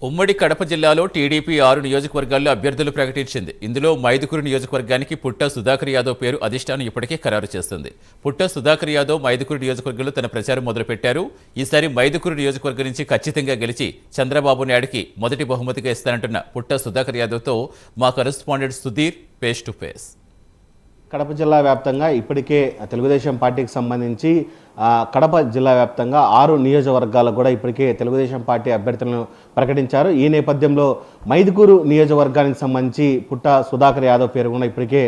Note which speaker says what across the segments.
Speaker 1: ఉమ్మడి కడప జిల్లాలో టీడీపీ 6 నియోజకవర్గాల్లో అభ్యర్థులు ప్రకటించింది. ఇందులో మైదుకూరు నియోజకవర్గానికి పుట్ట సుధాకర్ యాదవ్ పేరు అధిష్టానం ఇప్పటికే ఖరారు చేస్తుంది. పుట్ట సుధాకర్ యాదవ్ మైదుకూరు నియోజకవర్గంలో తన ప్రచారం మొదలుపెట్టారు. ఈసారి మైదుకూరు నియోజకవర్గం నుంచి ఖచ్చితంగా గెలిచి చంద్రబాబు నాయుడుకి మొదటి బహుమతిగా ఇస్తానంటున్న పుట్ట సుధాకర్ యాదవ్తో మా correspondent Sudheer face to face.
Speaker 2: Kadapa జిల్లా వ్యాప్తంగా ఇప్పటికే తెలుగుదేశం పార్టీకి సంబంధించి కడప జిల్లా వ్యాప్తంగా 6 నియోజకవర్గాలకు కూడా ఇప్పటికే తెలుగుదేశం పార్టీ అభ్యర్థులను ప్రకటించారు. ఈ నేపథ్యంలో మైదుకూరు నియోజకవర్గానికి సంబంధించి పుట్ట సుధాకర్ యాదవ్ పేరు కూడా ఇప్పటికే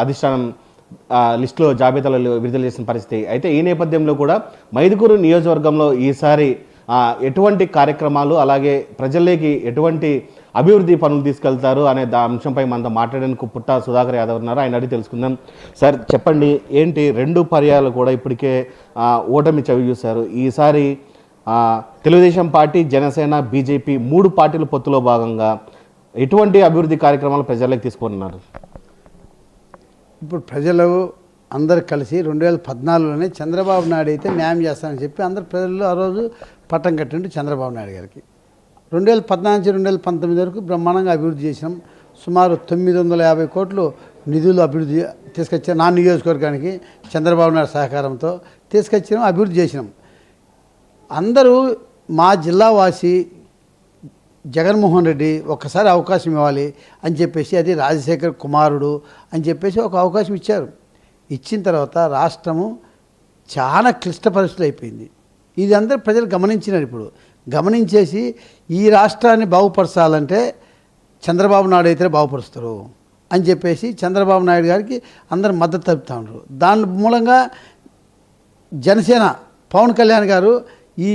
Speaker 2: అధిష్టానం లిస్టులో జాబితాలో విడుదల చేసిన పరిస్థితి. అయితే ఈ నేపథ్యంలో కూడా మైదుకూరు నియోజకవర్గంలో ఈసారి ఎటువంటి కార్యక్రమాలు అలాగే ప్రజల్లోకి ఎటువంటి అభివృద్ధి పనులు తీసుకెళ్తారు అనే అంశంపై మనతో మాట్లాడడానికి పుట్ట సుధాకర్ యాదవ్ ఉన్నారు. ఆయన అడిగి తెలుసుకుందాం. సార్ చెప్పండి, ఏంటి 2 పర్యాలు కూడా ఇప్పటికే ఓటమి చవి చూశారు. ఈసారి తెలుగుదేశం పార్టీ, జనసేన, బీజేపీ 3 పార్టీల పొత్తులో భాగంగా ఎటువంటి అభివృద్ధి కార్యక్రమాలు ప్రజల్లోకి తీసుకున్నారు?
Speaker 3: ఇప్పుడు ప్రజలు అందరు కలిసి 2014లోనే చంద్రబాబు నాయుడు అయితే న్యాయం చేస్తానని చెప్పి అందరు ప్రజలు ఆ రోజు పట్టం కట్టిండు చంద్రబాబు నాయుడు గారికి. 2014 నుంచి 2019 వరకు బ్రహ్మాండంగా అభివృద్ధి చేసినాం. సుమారు 950 కోట్లు నిధులు అభివృద్ధి తీసుకొచ్చాం. నా నియోజకవర్గానికి చంద్రబాబు నాయుడు సహకారంతో తీసుకొచ్చినాం, అభివృద్ధి చేసినాం. అందరూ మా జిల్లావాసి జగన్మోహన్ రెడ్డి ఒక్కసారి అవకాశం ఇవ్వాలి అని చెప్పేసి, అది రాజశేఖర్ కుమారుడు అని చెప్పేసి ఒక అవకాశం ఇచ్చారు. ఇచ్చిన తర్వాత రాష్ట్రము చాలా క్లిష్ట పరిస్థితులు అయిపోయింది. ఇది అందరూ ప్రజలు గమనించినారు. ఇప్పుడు గమనించేసి ఈ రాష్ట్రాన్ని బాగుపరచాలంటే చంద్రబాబు నాయుడు అయితే బాగుపరుస్తారు అని చెప్పేసి చంద్రబాబు నాయుడు గారికి అందరు మద్దతు తెలుపుతా ఉన్నారు. దాని మూలంగా జనసేన పవన్ కళ్యాణ్ గారు ఈ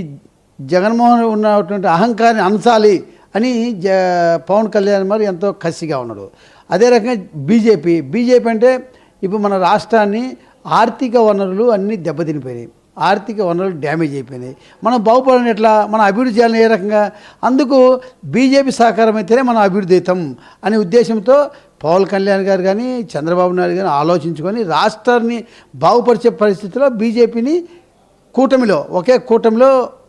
Speaker 3: జగన్మోహన్ ఉన్నటువంటి అహంకారాన్ని అంచాలి అని పవన్ కళ్యాణ్ మరి ఎంతో కసిగా ఉన్నాడు. అదే రకంగా బీజేపీ అంటే ఇప్పుడు మన రాష్ట్రాన్ని ఆర్థిక వనరులు అన్నీ దెబ్బతినిపోయినాయి, ఆర్థిక వనరులు డ్యామేజ్ అయిపోయినాయి. మనం బాగుపడాలని ఎట్లా, మనం అభివృద్ధి చేయాలని ఏ రకంగా, అందుకు బీజేపీ సహకారం అయితేనే మనం అభివృద్ధి అవుతాం అనే ఉద్దేశంతో పవన్ కళ్యాణ్ గారు కానీ చంద్రబాబు నాయుడు కానీ ఆలోచించుకొని రాష్ట్రాన్ని బాగుపరిచే పరిస్థితిలో బీజేపీని ఒకే కూటమిలో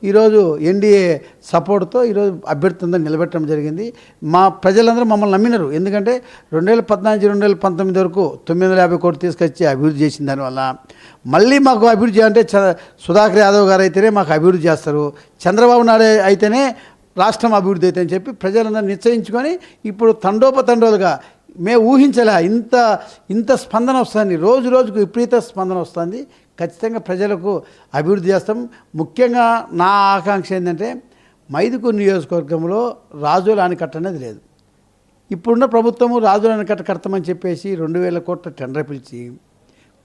Speaker 3: ఈరోజు ఎన్డీఏ సపోర్ట్తో ఈరోజు అభ్యర్థులందరూ నిలబెట్టడం జరిగింది. మా ప్రజలందరూ మమ్మల్ని నమ్మినారు. ఎందుకంటే 2014 2019 వరకు 950 కోట్లు తీసుకొచ్చి అభివృద్ధి చేసిన దానివల్ల మళ్ళీ మాకు అభివృద్ధి అంటే సుధాకర్ యాదవ్ గారు అయితేనే మాకు అభివృద్ధి చేస్తారు, చంద్రబాబు నాయుడు అయితేనే రాష్ట్రం అభివృద్ధి అవుతుందని చెప్పి ప్రజలందరూ నిశ్చయించుకొని ఇప్పుడు తండోపతండోలుగా మేము ఊహించలే ఇంత స్పందన వస్తుంది. రోజు రోజుకు విపరీత స్పందన వస్తుంది. ఖచ్చితంగా ప్రజలకు అభివృద్ధి చేస్తాం. ముఖ్యంగా నా ఆకాంక్ష ఏంటంటే మైదుకూరు నియోజకవర్గంలో రాజుల ఆనకట్ట అనేది లేదు. ఇప్పుడున్న ప్రభుత్వము రాజుల ఆనకట్ట కడతామని చెప్పేసి 2000 కోట్ల టెండర్ పిలిచి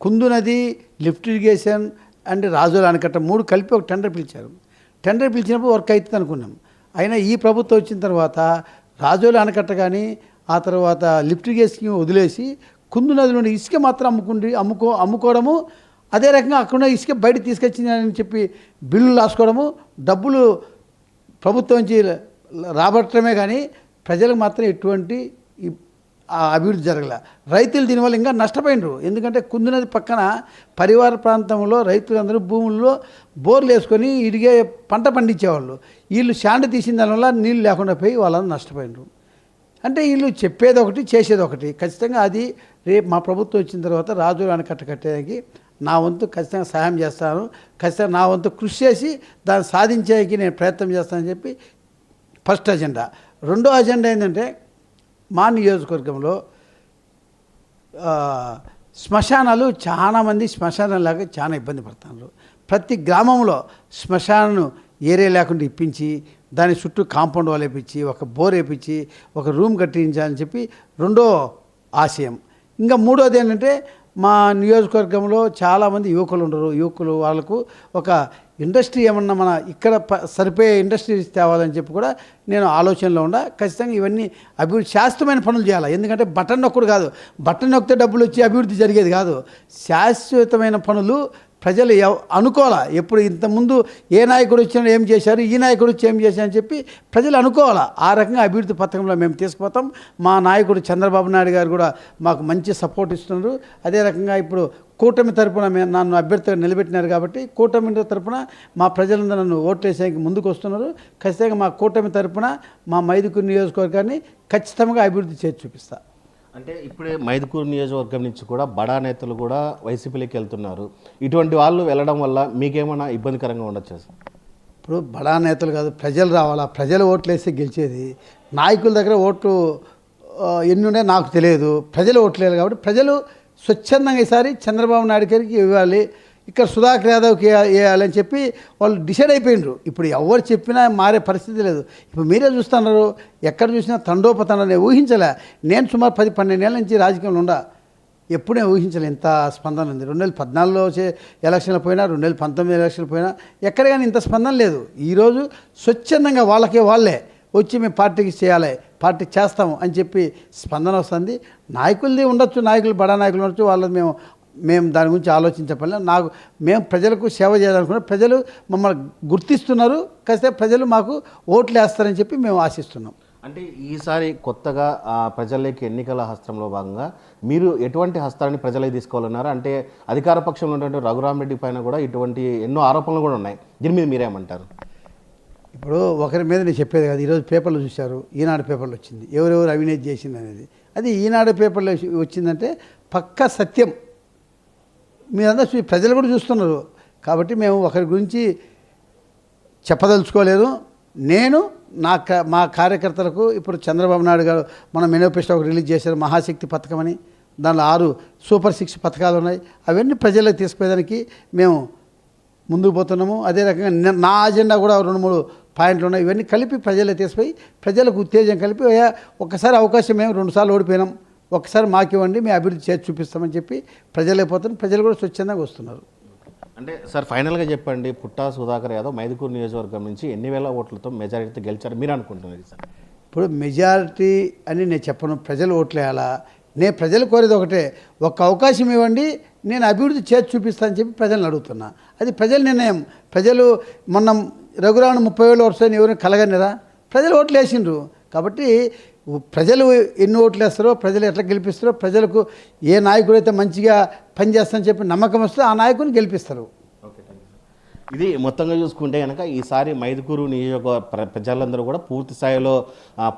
Speaker 3: కుందు నది, లిఫ్ట్ ఇరిగేషన్ అండ్ రాజుల ఆనకట్ట 3 కలిపి ఒక టెండర్ పిలిచారు. టెండర్ పిలిచినప్పుడు వర్క్ అవుతుంది అనుకున్నాం. అయినా ఈ ప్రభుత్వం వచ్చిన తర్వాత రాజుల ఆనకట్ట కానీ ఆ తర్వాత లిఫ్ట్ ఇరిగేషన్ వదిలేసి కుందు నదిలోని ఇసుక మాత్రం అమ్ముకోవడము, అదే రకంగా అక్కడ ఇసుక బయట తీసుకొచ్చిందని చెప్పి బిల్లులు రాసుకోవడము, డబ్బులు ప్రభుత్వం నుంచి రాబట్టడమే కానీ ప్రజలకు మాత్రం ఎటువంటి అభివృద్ధి జరగలే. రైతులు దీనివల్ల ఇంకా నష్టపోయినరు. ఎందుకంటే కుందునది పక్కన పరివార ప్రాంతంలో రైతులందరూ భూముల్లో బోర్లు వేసుకొని ఇడిగే పంట పండించేవాళ్ళు. వీళ్ళు శాండ తీసిన దానివల్ల నీళ్ళు లేకుండా పోయి వాళ్ళందరూ నష్టపోయినరు. అంటే వీళ్ళు చెప్పేది ఒకటి, చేసేది ఒకటి. ఖచ్చితంగా అది రేపు మా ప్రభుత్వం వచ్చిన తర్వాత రాజుల ఆనకట్ట కట్టేదానికి నా వంతు ఖచ్చితంగా సహాయం చేస్తాను. ఖచ్చితంగా నా వంతు కృషి చేసి దాన్ని సాధించేకి నేను ప్రయత్నం చేస్తానని చెప్పి ఫస్ట్ అజెండా. రెండో అజెండా ఏంటంటే మా నియోజకవర్గంలో శ్మశానాలు చాలామంది శ్మశానాలాగా చాలా ఇబ్బంది పడుతున్నారు. ప్రతి గ్రామంలో శ్మశానం ఏరియా లేకుండా ఇప్పించి దాని చుట్టూ కాంపౌండ్ వాల్ వేయించి ఒక బోర్ వేయించి ఒక రూమ్ కట్టించాలని చెప్పి రెండో ఆశయం. ఇంకా మూడోది ఏంటంటే మా నియోజకవర్గంలో చాలామంది యువకులు ఉండరు. యువకులు వాళ్ళకు ఒక ఇండస్ట్రీ ఏమన్నా మన ఇక్కడ సరిపోయే ఇండస్ట్రీస్ తేవాలని చెప్పి కూడా నేను ఆలోచనలో ఉండా. ఖచ్చితంగా ఇవన్నీ అభివృద్ధి శాశ్వతమైన పనులు చేయాలి. ఎందుకంటే బటన్ నొక్కుడు కాదు, బటన్ నొక్కితే డబ్బులు వచ్చి అభివృద్ధి జరిగేది కాదు. శాశ్వతమైన పనులు ప్రజలు అనుకోవాలా. ఎప్పుడు ఇంతకుముందు ఏ నాయకుడు వచ్చినా ఏం చేశారు, ఈ నాయకుడు వచ్చి ఏం చేశారని చెప్పి ప్రజలు అనుకోవాలా. ఆ రకంగా అభివృద్ధి పథకంలో మేము తీసుకుపోతాం. మా నాయకుడు చంద్రబాబు నాయుడు గారు కూడా మాకు మంచి సపోర్ట్ ఇస్తున్నారు. అదే రకంగా ఇప్పుడు కూటమి తరపున నన్ను అభ్యర్థిగా నిలబెట్టినారు కాబట్టి కూటమి తరపున మా ప్రజలందరూ నన్ను ఓట్లేసేందుకు ముందుకు వస్తున్నారు. ఖచ్చితంగా మా కూటమి తరపున మా మైదుకూరు నియోజకవర్గాన్ని ఖచ్చితంగా అభివృద్ధి చేసి చూపిస్తా.
Speaker 2: అంటే ఇప్పుడే మైదుకూరు నియోజకవర్గం నుంచి కూడా బడా నేతలు కూడా వైసీపీలోకి వెళ్తున్నారు. ఇటువంటి వాళ్ళు వెళ్ళడం వల్ల మీకేమైనా ఇబ్బందికరంగా ఉండొచ్చు సార్?
Speaker 3: ఇప్పుడు బడా నేతలు కాదు, ప్రజలు రావాలా, ప్రజలు ఓట్లు వేస్తే గెలిచేది. నాయకుల దగ్గర ఓట్లు ఎన్ని ఉన్నాయో నాకు తెలియదు, ప్రజలు ఓట్లు వేయాలి కాబట్టి ప్రజలు స్వచ్ఛందంగా ఈసారి చంద్రబాబు నాయుడు గారికి ఇవ్వాలి, ఇక్కడ సుధాకర్ యాదవ్కి వేయాలని చెప్పి వాళ్ళు డిసైడ్ అయిపోయినారు. ఇప్పుడు ఎవరు చెప్పినా మారే పరిస్థితి లేదు. ఇప్పుడు మీరే చూస్తున్నారు, ఎక్కడ చూసినా తండోపతండ. నేను ఊహించలే, నేను సుమారు 10-12 ఏళ్ళ నుంచి రాజకీయంలో ఉండా, ఎప్పుడే ఊహించలే ఇంత స్పందన ఉంది. 2014లో ఎలక్షన్లు పోయినా, 2019 ఎలక్షన్లు పోయినా ఎక్కడ కానీ ఇంత స్పందన లేదు. ఈరోజు స్వచ్ఛందంగా వాళ్ళే వచ్చి మేము పార్టీకి చేయాలి, పార్టీ చేస్తాము అని చెప్పి స్పందన వస్తుంది. నాయకులది ఉండొచ్చు, నాయకులు బడా నాయకులు ఉండొచ్చు, వాళ్ళని మేము దాని గురించి ఆలోచించపలే. మేము ప్రజలకు సేవ చేయాలనుకున్నాం, ప్రజలు మమ్మల్ని గుర్తిస్తున్నారు. కాస్తే ప్రజలు మాకు ఓట్లు వేస్తారని చెప్పి మేము ఆశిస్తున్నాం.
Speaker 2: అంటే ఈసారి కొత్తగా ప్రజల్లోకి ఎన్నికల హస్తంలో భాగంగా మీరు ఎటువంటి హస్తాన్ని ప్రజలకు తీసుకోవాలన్నారు? అంటే అధికార పక్షంలో ఉన్నటువంటి రఘురామరెడ్డి పైన కూడా ఇటువంటి ఎన్నో ఆరోపణలు కూడా ఉన్నాయి. దీని మీద మీరేమంటారు?
Speaker 3: ఇప్పుడు ఒకరి మీద నేను చెప్పేది కాదు. ఈరోజు పేపర్లో చూశారు, ఈనాడు పేపర్లో వచ్చింది ఎవరెవరు అవినీతి చేసింది అనేది. అది ఈనాడు పేపర్లో వచ్చిందంటే పక్కా సత్యం. మీరందరూ ప్రజలు కూడా చూస్తున్నారు కాబట్టి మేము ఒకరి గురించి చెప్పదలుచుకోలేదు. నేను మా కార్యకర్తలకు ఇప్పుడు చంద్రబాబు నాయుడు గారు మన మేనిఫెస్టో ఒకటి రిలీజ్ చేశారు, మహాశక్తి పథకం అని. దానిలో 6 సూపర్ 6 పథకాలు ఉన్నాయి. అవన్నీ ప్రజలకు తీసుకుపోయేదానికి మేము ముందుకు పోతున్నాము. అదే రకంగా నా అజెండా కూడా 2-3 పాయింట్లు ఉన్నాయి. ఇవన్నీ కలిపి ప్రజలకు తీసుకుపోయి ప్రజలకు ఉత్తేజం కలిపి ఒక్కసారి అవకాశం మేము 2 సార్లు ఓడిపోయినాం, ఒక్కసారి మాకు ఇవ్వండి, మేము అభివృద్ధి చేసి చూపిస్తామని చెప్పి ప్రజలు అయిపోతారు. ప్రజలు కూడా స్వచ్ఛందంగా వస్తున్నారు.
Speaker 2: అంటే సార్ ఫైనల్గా చెప్పండి, పుట్టా సుధాకర్ యాదవ్ మైదుకూరు నియోజకవర్గం నుంచి ఎన్ని వేల ఓట్లతో మెజారిటీతో గెలిచారు మీరు అనుకుంటున్నారు సార్?
Speaker 3: ఇప్పుడు మెజారిటీ అని నేను చెప్పను, ప్రజలు ఓట్లు వేయాలా. నేను ప్రజలు కోరేది ఒకటే, ఒక్క అవకాశం ఇవ్వండి, నేను అభివృద్ధి చేసి చూపిస్తానని చెప్పి ప్రజలను అడుగుతున్నా. అది ప్రజల నిర్ణయం. ప్రజలు మొన్న రఘురామన్ 30,000 వస్తాయని ఎవరిని కలగనిరా, ప్రజలు ఓట్లు వేసిండ్రు. కాబట్టి ప్రజలు ఎన్ని ఓట్లు వేస్తారో, ప్రజలు ఎట్లా గెలిపిస్తారో, ప్రజలకు ఏ నాయకుడు అయితే మంచిగా పనిచేస్తానని చెప్పి నమ్మకం వస్తే ఆ నాయకుడిని గెలిపిస్తారు.
Speaker 2: ఇది మొత్తంగా చూసుకుంటే కనుక ఈసారి మైదుకూరు నియోజకవర్గ ప్రజలందరూ కూడా పూర్తి స్థాయిలో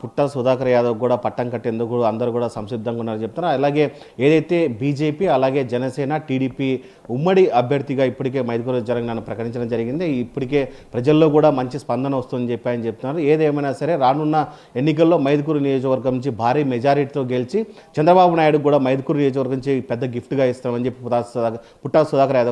Speaker 2: పుట్టా సుధాకర్ యాదవ్ కూడా పట్టం కట్టేందుకు అందరూ కూడా సంసిద్ధంగా ఉన్నారని చెప్తున్నారు. అలాగే ఏదైతే బీజేపీ అలాగే జనసేన టీడీపీ ఉమ్మడి అభ్యర్థిగా ఇప్పటికే మైదుకూరు జరగనని ప్రకటించడం జరిగింది. ఇప్పటికే ప్రజల్లో కూడా మంచి స్పందన వస్తుందని చెప్పి ఆయన చెప్తున్నారు. ఏదేమైనా సరే రానున్న ఎన్నికల్లో మైదుకూరు నియోజకవర్గం నుంచి భారీ మెజారిటీతో గెలిచి చంద్రబాబు నాయుడు కూడా మైదుకూరు నియోజకవర్గం నుంచి పెద్ద గిఫ్ట్గా ఇస్తామని చెప్పి పుట్టా సుధాకర్ యాదవ్